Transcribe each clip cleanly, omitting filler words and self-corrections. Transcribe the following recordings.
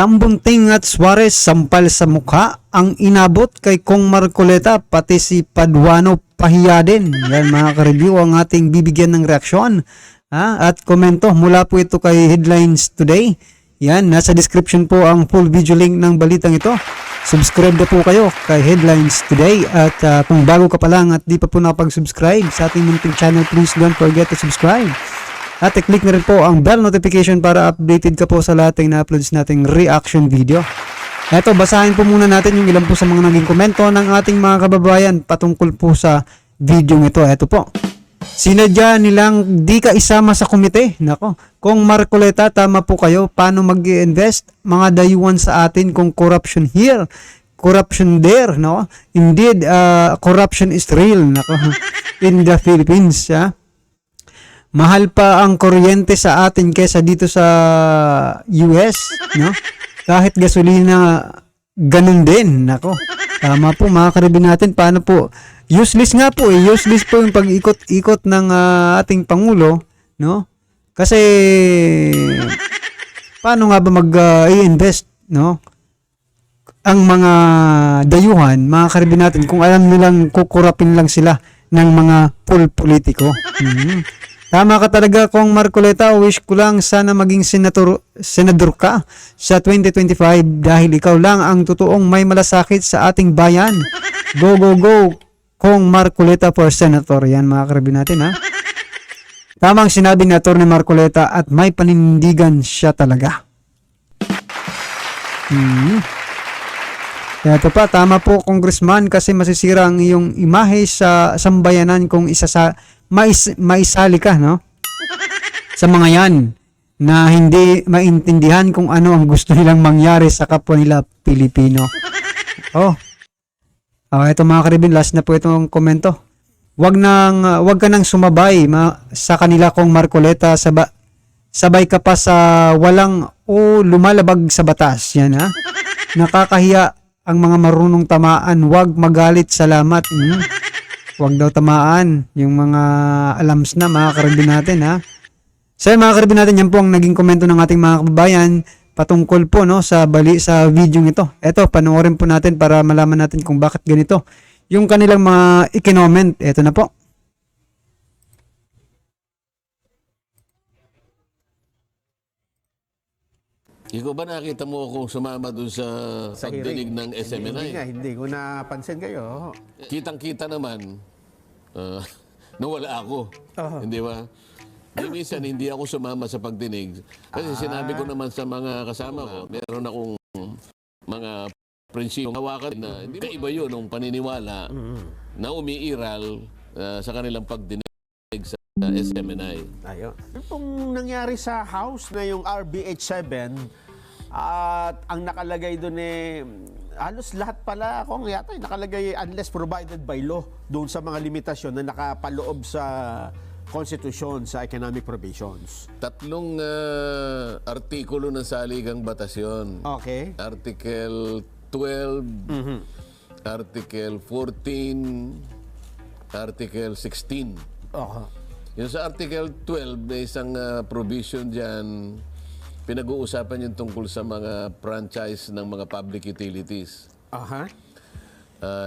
Tambunting at Suarez sampal sa mukha ang inabot kay Kong Marcoleta, pati si Paduano pahiya din. Yan mga ka-review ang ating bibigyan ng reaksyon at komento mula po ito kay Headlines Today. Yan, nasa description po ang full video link ng balitang ito. Subscribe na po kayo kay Headlines Today at kung bago ka pa lang at di pa po nakapag-subscribe sa ating munting channel, please don't forget to subscribe. At i-click na rin po ang bell notification para updated ka po sa lahat ng na-uploads nating reaction video. Eto, basahin po muna natin yung ilan po sa mga naging komento ng ating mga kababayan patungkol po sa video ito. Eto po. Sinadya nilang di ka isama sa komite. Nako, Kung Marcoleta, tama po kayo. Paano mag-i-invest? Mga dayuhan sa atin kung corruption here, corruption there. No? Indeed, corruption is real. Nako, in the Philippines. Mahal pa ang kuryente sa atin kesa dito sa US, no? Kahit gasolina, ganun din. Nako, tama po mga karibin natin. Paano po? Useless nga po eh. Useless po yung pag-ikot-ikot ng ating Pangulo, no? Kasi, paano nga ba mag-i-invest, no? Ang mga dayuhan, mga karibin natin, kung alam nilang kukurapin lang sila ng mga politiko. Tama ka talaga, Kong Marcoleta. Wish ko lang sana maging senador ka sa 2025 dahil ikaw lang ang totoong may malasakit sa ating bayan. Go, go, go, Kong Marcoleta for senator. Yan mga karabin natin Tamang sinabi ni Atty. Marcoleta at may panindigan siya talaga. Ito pa, tama po Congressman kasi masisira ang iyong imahe sa sambayanan kung isa sa maisali ka, no? Sa mga yan na hindi maintindihan kung ano ang gusto nilang mangyari sa kapwa nila Pilipino. Ito mga karibin, last na po itong komento. Wag ka nang sumabay sa kanila Kong Marcoleta, sabay ka pa sa walang lumalabag sa batas. Yan Nakakahiya ang mga marunong tamaan, wag magalit, salamat. Wag daw tamaan yung mga alams na mga karibin natin So mga karibin natin, yan po ang naging komento ng ating mga kababayan patungkol po sa video ito. Eto, panoorin po natin para malaman natin kung bakit ganito yung kanilang mga i-comment. Eto na po. Ikaw ba nakita mo akong sumama dun sa pagdinig ng SMNI? Hindi ko napansin kayo. Kitang-kita naman na wala ako. Hindi ba? Minsan hindi ako sumama sa pagdinig. Kasi sinabi ko naman sa mga kasama ko, meron akong mga prinsipong hawakan na hindi ba iba yun ng paniniwala na umiiral sa kanilang pagdinig sa SMNI. Ayun. Yung pong nangyari sa House na yung RBH 7 at ang nakalagay doon halos lahat pala kung yata nakalagay unless provided by law doon sa mga limitasyon na nakapaloob sa Constitution sa economic provisions. 3 artikulo ng saligang batas yun. Okay. Article 12, Article 14, Article 16. Yung sa Article 12, may isang provision dyan, pinag-uusapan yung tungkol sa mga franchise ng mga public utilities.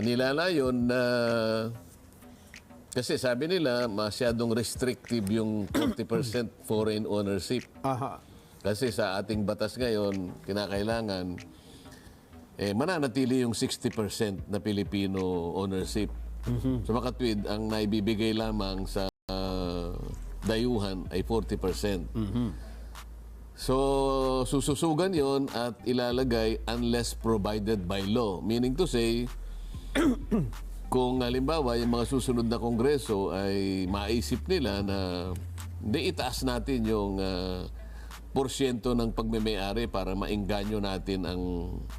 Nilalayon na kasi sabi nila masyadong restrictive yung 40% foreign ownership. Kasi sa ating batas ngayon, kinakailangan mananatili yung 60% na Filipino ownership. So makatwid, ang naibibigay lamang sa dayuhan ay 40%. So sususugan yon at ilalagay unless provided by law. Meaning to say, kung halimbawa yung mga susunod na kongreso ay maisip nila na hindi itaas natin yung porsyento ng pagmemay-ari para maengganyo natin ang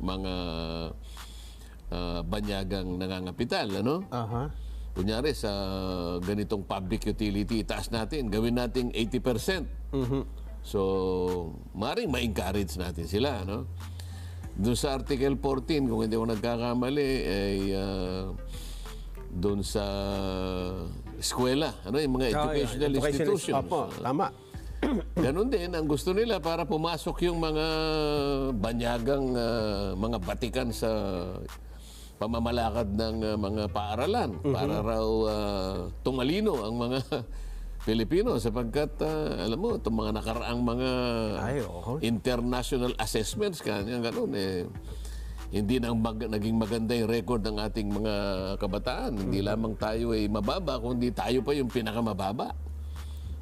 mga banyagang nangangapital, Kunyari sa ganitong public utility, itaas natin, gawin natin 80%. So, maaaring ma-encourage natin sila, Doon sa Article 14, kung hindi ako nagkakamali, ay doon sa eskwela, yung mga educational institutions. Tama. Ganun din, ang gusto nila para pumasok yung mga banyagang mga batikan sa pamamalakad ng mga paaralan para raw tumalino ang mga Pilipino sapagkat alam mo, itong mga nakaraang mga Ay, oo. international assessments, kanya ganun hindi naging maganda yung record ng ating mga kabataan. Hindi lamang tayo ay mababa, kundi tayo pa yung pinakamababa.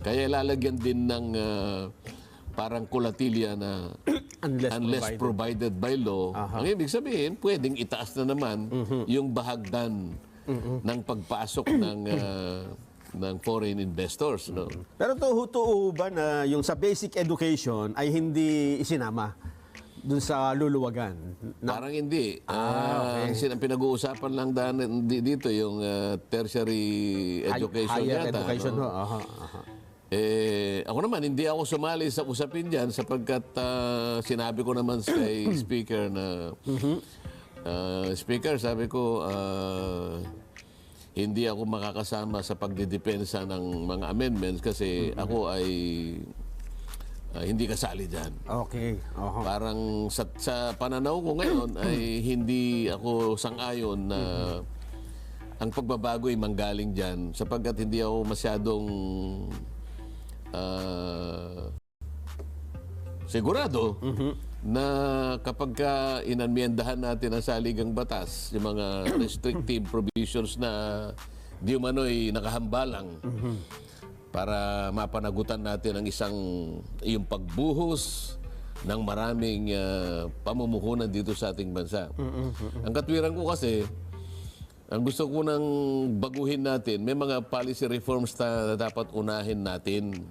Kaya lalagyan din ng parang kulatilya na unless provided by law. Ang ibig sabihin, pwedeng itaas na naman yung bahagdan ng pagpasok ng foreign investors. No? Pero tuho ba na yung sa basic education ay hindi isinama dun sa luluwagan? Parang hindi. Okay. Ang pinag-uusapan lang dito yung tertiary education Higher yata. education. No? Aha. Ako naman, hindi ako sumali sa usapin dyan sapagkat sinabi ko naman kay Speaker na Speaker, sabi ko, hindi ako makakasama sa pagdidepensa ng mga amendments kasi ako ay hindi kasali dyan. Okay. Parang sa pananaw ko ngayon ay hindi ako sang-ayon na ang pagbabago ay manggaling dyan sapagkat hindi ako masyadong sigurado na kapag inamyendahan natin ang saligang batas, yung mga restrictive provisions na di umano'y nakahambalang para mapanagutan natin ang yung pagbuhos ng maraming pamumuhunan dito sa ating bansa. Ang katwiran ko kasi, ang gusto ko nang baguhin natin, may mga policy reforms na dapat unahin natin.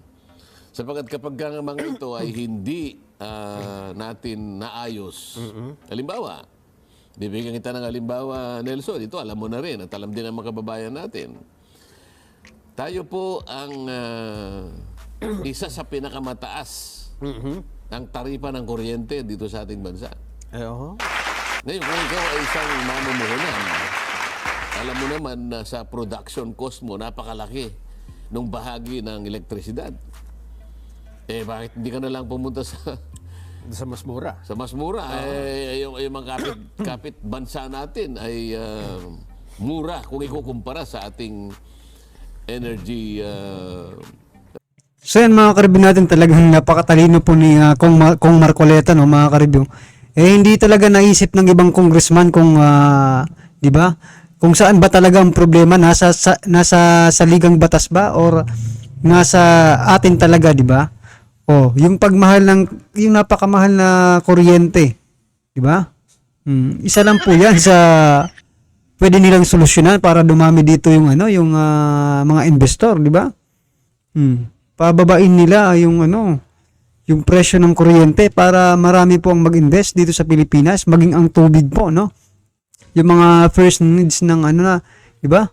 Sapagkat kapag ang mga ito ay hindi natin naayos, halimbawa, bibigyan kita ng halimbawa, Nelson, ito alam mo na rin at alam din ng mga kababayan natin. Tayo po ang isa sa pinakamataas ng taripa ng kuryente dito sa ating bansa. Ngayon, kung ikaw ay isang mamumuhunan, alam mo naman na sa production cost mo, napakalaki nung bahagi ng elektrisidad. Bakit hindi ka na lang pumunta sa mas mura. sa mas mura? Yung mga kapit bansa natin ay mura kung ikukumpara sa ating energy. So yan mga karibyo natin, talagang napakatalino po ni Kong Marcoleta, no, mga karibyo. Hindi talaga naisip ng ibang congressman kung, di ba? Kung saan ba talaga ang problema, nasa saligang batas ba or nasa atin talaga, di ba? Yung pagmahal yung napakamahal na kuryente, di ba? Isa lang po 'yan sa pwede nilang solusyonan para dumami dito yung mga investor, di ba? Pababain nila yung presyo ng kuryente para marami po ang mag-invest dito sa Pilipinas, maging ang tubig po, no? Yung mga first needs ng di ba?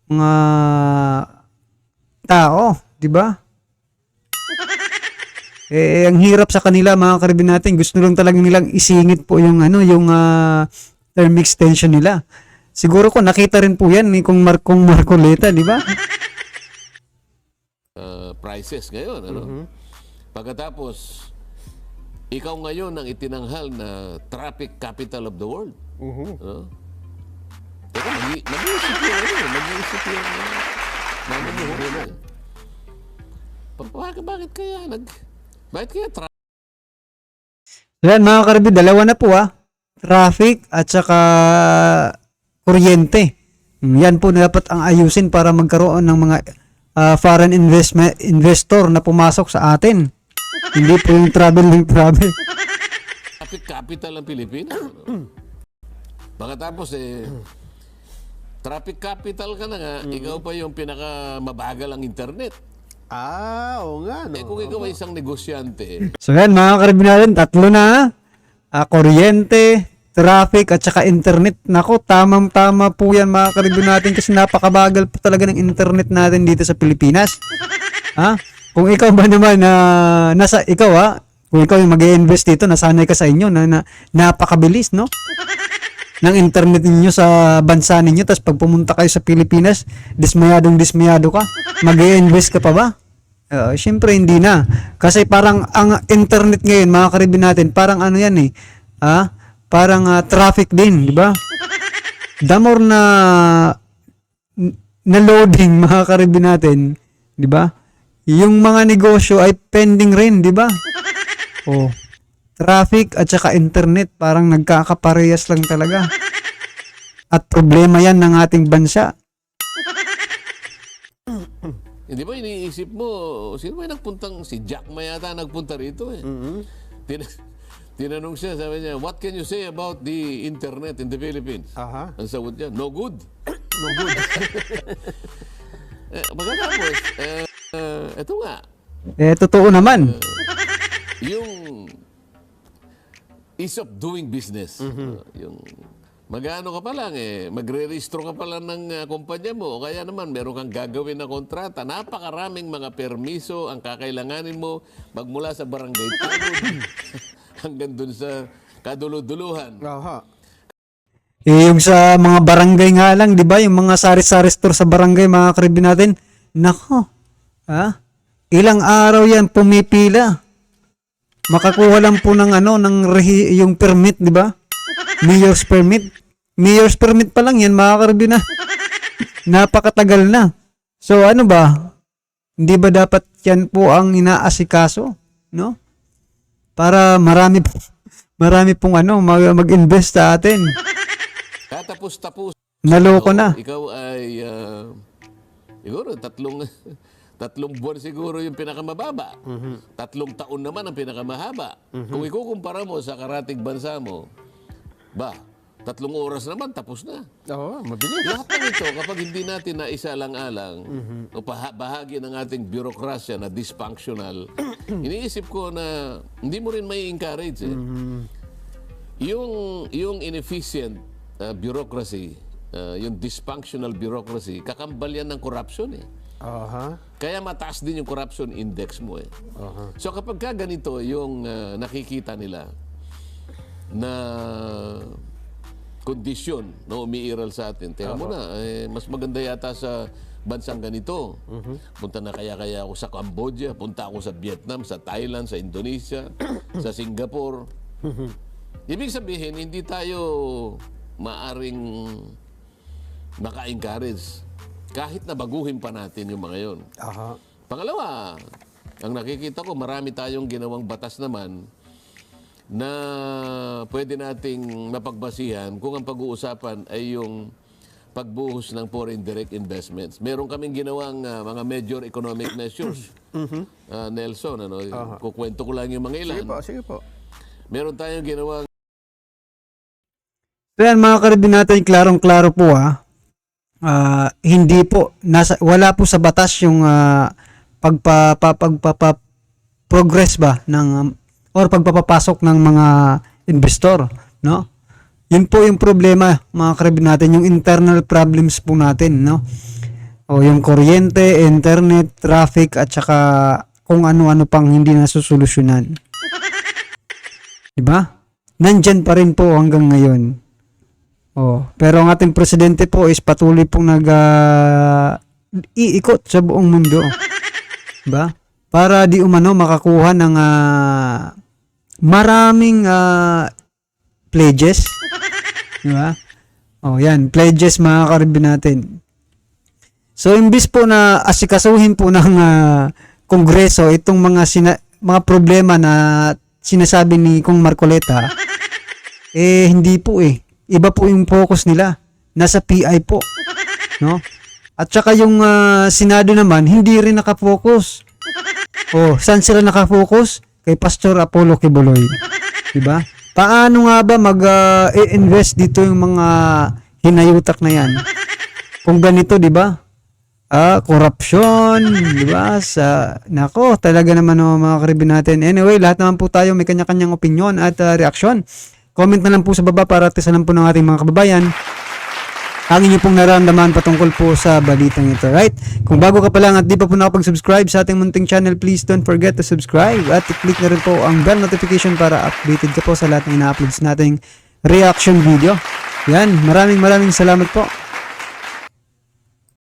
Mga tao, di ba? Ang hirap sa kanila, mga karibin natin. Gusto lang talagang nilang isingit po yung term extension nila. Siguro ko nakita rin po yan ni Kong Marcoleta, di ba? Prices ngayon, Pagkatapos, ikaw ngayon ang itinanghal na traffic capital of the world. Teka, mag-iisip yung mamumuhunan. Bakit kaya Yan mga karibid, dalawa na po traffic at saka kuryente. Yan po dapat ang ayusin para magkaroon ng mga foreign investor na pumasok sa atin. Hindi po yung travel. Traffic capital ng Pilipinas. Pagkatapos traffic capital ka na nga, ikaw pa yung pinakamabagal ang internet. Oo nga. No? Kung ikaw ay isang negosyante. So yan mga karibid natin, tatlo na. Kuryente, traffic at saka internet. Nako, tamang-tama po yan mga karibid natin kasi napakabagal po talaga ng internet natin dito sa Pilipinas. Kung ikaw ba naman kung ikaw yung mag-i-invest dito, nasanay ka sa inyo na napakabilis, no? Ng internet ninyo sa bansa ninyo, tapos pag pumunta kayo sa Pilipinas, dismayado ka. Mag-i-invest ka pa ba? Siyempre hindi na. Kasi parang ang internet ngayon, mga karibin natin, parang ano yan eh. Parang traffic din, di ba? The more na loading, mga karibin natin, di ba? Yung mga negosyo ay pending rin, di ba? Traffic at saka internet, parang nagkakaparehas lang talaga. At problema yan ng ating bansa. Hindi ba iniisip mo, sino ba yung nagpuntang, si Jack Ma yata nagpunta rito eh. Tinanong siya, sabi niya, what can you say about the internet in the Philippines? Ang sagot niya, no good. No good. Pagkatapos, eto nga, Totoo naman. yung ease of doing business. Yung magano ka pa lang magre-registro ka pa lang ng kumpanya mo o kaya naman meron kang gagawin na kontrata. Napakaraming mga permiso ang kakailanganin mo magmula sa barangay tanod hanggang dun sa kaduluduluhan. Yung sa mga barangay nga lang, di ba? Yung mga sari-sari store sa barangay, mga karibin natin. Nako, ilang araw yan pumipila. Makakuha lang po ng yung permit, di ba? Mayor's permit. Mayor's permit pa lang yan, mga karibin na. Napakatagal na. So ano ba? Hindi ba dapat yan po ang inaasikaso? No? Para marami pong mag-invest sa atin. Katapos-tapos. Naloko na. Ikaw ay siguro tatlong buwan siguro yung pinakamababa. 3 taon naman ang pinakamahaba. Kung ikukumpara mo sa karatig bansa mo, 3 oras naman tapos na. Mabilis. Lahat ng ito, kapag hindi natin naisalang-alang o bahagi ng ating bürokrasya na dysfunctional, iniisip ko na hindi mo rin may encourage Yung inefficient bureaucracy, yung dysfunctional bureaucracy, kakambal yan ng corruption Kaya mataas din yung corruption index mo So kapag ka ganito yung nakikita nila na kondisyon na umiiral sa atin, teka mo na, mas maganda yata sa bansang ganito. Punta na kaya ako sa Cambodia, punta ako sa Vietnam, sa Thailand, sa Indonesia, sa Singapore. Ibig sabihin, hindi tayo maaring maka-encourage kahit na baguhin pa natin yung mga yon. Pangalawa, ang nakikita ko, marami tayong ginawang batas naman na pwede nating mapagbasihan kung ang pag-uusapan ay yung pagbuhos ng foreign direct investments. Meron kaming ginawang mga major economic measures. Nelson, kukwento ko lang yung mga ilan. Sige po. Meron tayong ginawang So yan, mga karibin natin, klarong-klaro po hindi po, wala po sa batas yung progress ba ng or pagpapapasok ng mga investor, no? Yun po yung problema, mga karibin natin, yung internal problems po natin, no? O yung kuryente, internet, traffic, at saka kung ano-ano pang hindi nasusolusyonan. Diba? Nandyan pa rin po hanggang ngayon. Pero ang ating presidente po is patuloy pong iikot sa buong mundo. Diba? Para di umano makakuha ng maraming pledges. Diba? Yan. Pledges, mga karibin natin. So, imbis po na asikasuhin po ng Kongreso itong mga problema na sinasabi ni Kong Marcoleta, hindi po Iba po yung focus nila. Nasa PI po. No? At saka yung Senado naman, hindi rin nakafocus. Saan sila nakafocus? Kay Pastor Apollo Quiboloy. Diba? Paano nga ba mag-invest dito yung mga hinayutak na yan? Kung ganito, diba? Corruption, diba? Nako, talaga naman mga karibin natin. Anyway, lahat naman po tayo may kanya-kanyang opinion at reaksyon. Comment na lang po sa baba para tisalan po ng ating mga kababayan ang inyo pong nararamdaman patungkol po sa balitang ito, right? Kung bago ka pa lang at di pa po nakapag-subscribe sa ating munting channel, please don't forget to subscribe at i-click na rin po ang bell notification para updated ka po sa lahat ng ina-uploads nating reaction video. Yan, maraming salamat po.